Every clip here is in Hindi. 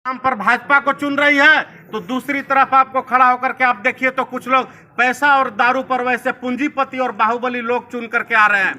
नाम पर भाजपा को चुन रही है, तो दूसरी तरफ आपको खड़ा होकर के आप देखिए तो कुछ लोग पैसा और दारू पर वैसे पूंजीपति और बाहुबली लोग चुन करके आ रहे हैं।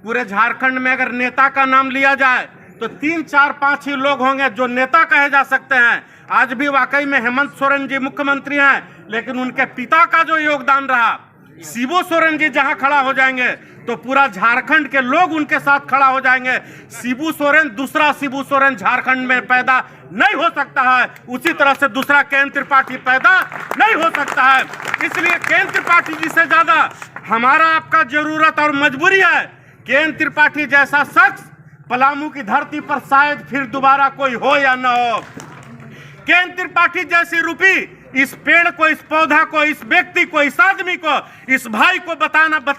पूरे झारखंड में अगर नेता का नाम लिया जाए तो 3, 4, 5 ही लोग होंगे जो नेता कहे जा सकते हैं। आज भी वाकई में हेमंत सोरेन जी मुख्यमंत्री हैं, लेकिन उनके पिता का जो योगदान रहा, शिबू सोरेन जी जहां खड़ा हो जाएंगे तो पूरा झारखंड के लोग उनके साथ खड़ा हो जाएंगे। शिबू सोरेन, दूसरा शिबू सोरेन झारखंड में पैदा नहीं हो सकता है, उसी तरह से दूसरा केएन त्रिपाठी पैदा नहीं हो सकता है। इसलिए केएन त्रिपाठी जी से ज्यादा हमारा आपका जरूरत और मजबूरी है। केएन त्रिपाठी जैसा शख्स पलामू की धरती पर शायद फिर दोबारा कोई हो या न हो। केएन त्रिपाठी जैसी रूपी इस पेड़ को, इस पौधा को, इस व्यक्ति को, इस आदमी को, इस भाई को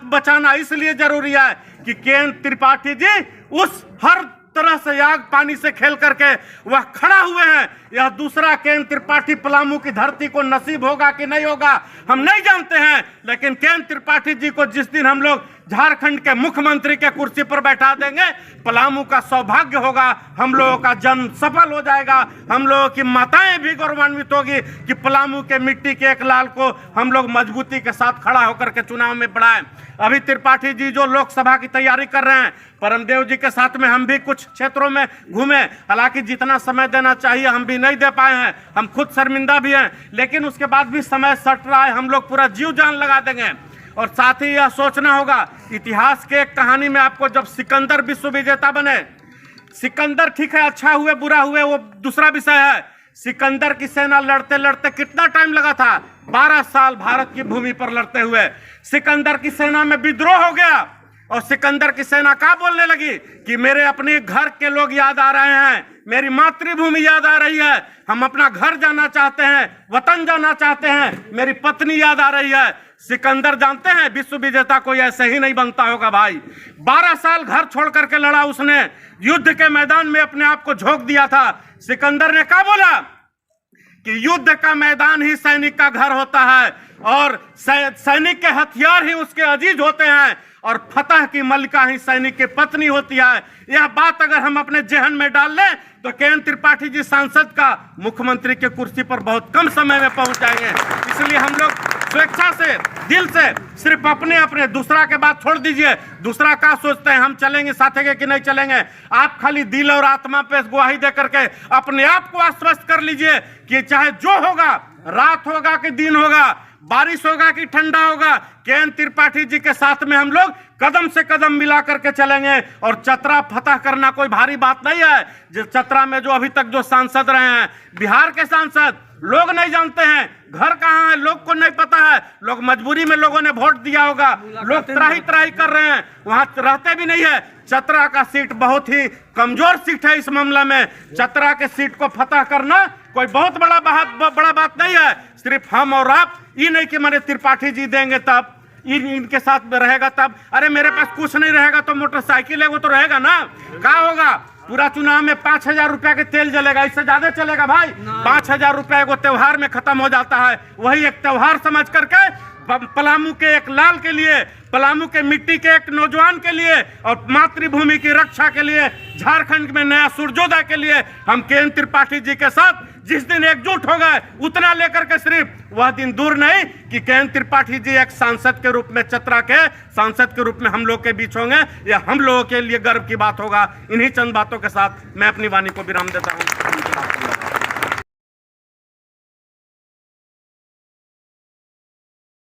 बचाना इसलिए जरूरी है कि केएन त्रिपाठी जी उस हर तरह से आग पानी से खेल करके वह खड़ा हुए हैं। यह दूसरा केएन त्रिपाठी पलामू की धरती को नसीब होगा कि नहीं होगा हम नहीं जानते हैं, लेकिन केएन त्रिपाठी जी को जिस दिन हम लोग झारखंड के मुख्यमंत्री के कुर्सी पर बैठा देंगे, पलामू का सौभाग्य होगा, हम लोगों का जन्म सफल हो जाएगा। हम लोगों की माताएं भी गौरवान्वित होगी कि पलामू के मिट्टी के एक लाल को हम लोग मजबूती के साथ खड़ा होकर के चुनाव में बढ़ाएं। अभी त्रिपाठी जी जो लोकसभा की तैयारी कर रहे हैं, परमदेव जी के साथ में हम भी कुछ क्षेत्रों में घूमे, हालांकि जितना समय देना चाहिए हम भी नहीं दे पाए हैं, हम खुद शर्मिंदा भी हैं, लेकिन उसके बाद भी समय सट रहा है, हम लोग पूरा जीव जान लगा देंगे। और साथ ही यह सोचना होगा, इतिहास के एक कहानी में आपको जब सिकंदर विश्व विजेता बने, सिकंदर ठीक है अच्छा हुए बुरा हुए वो दूसरा विषय है, सिकंदर की सेना लड़ते लड़ते कितना टाइम लगा था, 12 साल भारत की भूमि पर लड़ते हुए। सिकंदर की सेना में विद्रोह हो गया और सिकंदर की सेना क्या बोलने लगी कि मेरे अपने घर के लोग याद आ रहे हैं, मेरी मातृभूमि याद आ रही है, हम अपना घर जाना चाहते हैं, वतन जाना चाहते हैं, मेरी पत्नी याद आ रही है। सिकंदर जानते हैं विश्व विजेता कोई ऐसे ही नहीं बनता होगा भाई। 12 साल घर छोड़ करके लड़ा उसने, युद्ध के मैदान में अपने आप को झोंक दिया था। सिकंदर ने क्या बोला कि युद्ध का मैदान ही सैनिक का घर होता है और सैनिक के हथियार ही उसके अजीज होते हैं और फतह की मलिका ही सैनिक की पत्नी होती है। यह बात अगर हम अपने जहन में डाल लें तो केएन त्रिपाठी जी सांसद का मुख्यमंत्री के कुर्सी पर बहुत कम समय में पहुंच जाएंगे। इसलिए हम लोग स्वेच्छा से, दिल से, सिर्फ अपने दूसरा के बात छोड़ दीजिए, दूसरा क्या सोचते हैं हम चलेंगे साथेंगे कि नहीं चलेंगे, आप खाली दिल और आत्मा पे गवाही दे करके अपने आप को आश्वस्त कर लीजिए कि चाहे जो होगा, रात होगा कि दिन होगा, बारिश होगा कि ठंडा होगा, केएन त्रिपाठी जी के साथ में हम लोग कदम से कदम मिला करके चलेंगे। और चतरा फतह करना कोई भारी बात नहीं है। जो चतरा में जो अभी तक जो सांसद रहे हैं, बिहार के सांसद, लोग नहीं जानते हैं घर कहाँ है, लोग को नहीं पता है, लोग मजबूरी में लोगों ने वोट दिया होगा, लोग त्राही त्राही कर रहे हैं, वहां रहते भी नहीं है। चतरा का सीट बहुत ही कमजोर सीट है। इस मामला में चतरा के सीट को फतह करना कोई बहुत बड़ा बात नहीं है। सिर्फ हम और आप, ये नहीं कि मैंने त्रिपाठी जी देंगे तब, इनके साथ में रहेगा तब, अरे मेरे पास कुछ नहीं रहेगा तो मोटरसाइकिल है वो तो रहेगा ना। क्या होगा, पूरा चुनाव में 5,000 रुपया के तेल जलेगा, इससे ज्यादा चलेगा भाई? 5,000 रुपया को त्योहार में खत्म हो जाता है। वही एक त्योहार समझ करके पलामू के एक लाल के लिए, पलामू के मिट्टी के एक नौजवान के लिए और मातृभूमि की रक्षा के लिए, झारखंड में नया सूर्योदय के लिए हम केएन त्रिपाठी जी के साथ जिस दिन एकजुट हो गए, उतना लेकर के सिर्फ वह दिन दूर नहीं कि केएन त्रिपाठी जी एक सांसद के रूप में, चतरा के सांसद के रूप में हम लोग के बीच होंगे। यह हम लोगों के लिए गर्व की बात होगा। इन्हीं चंद बातों के साथ मैं अपनी वाणी को विराम देता हूँ।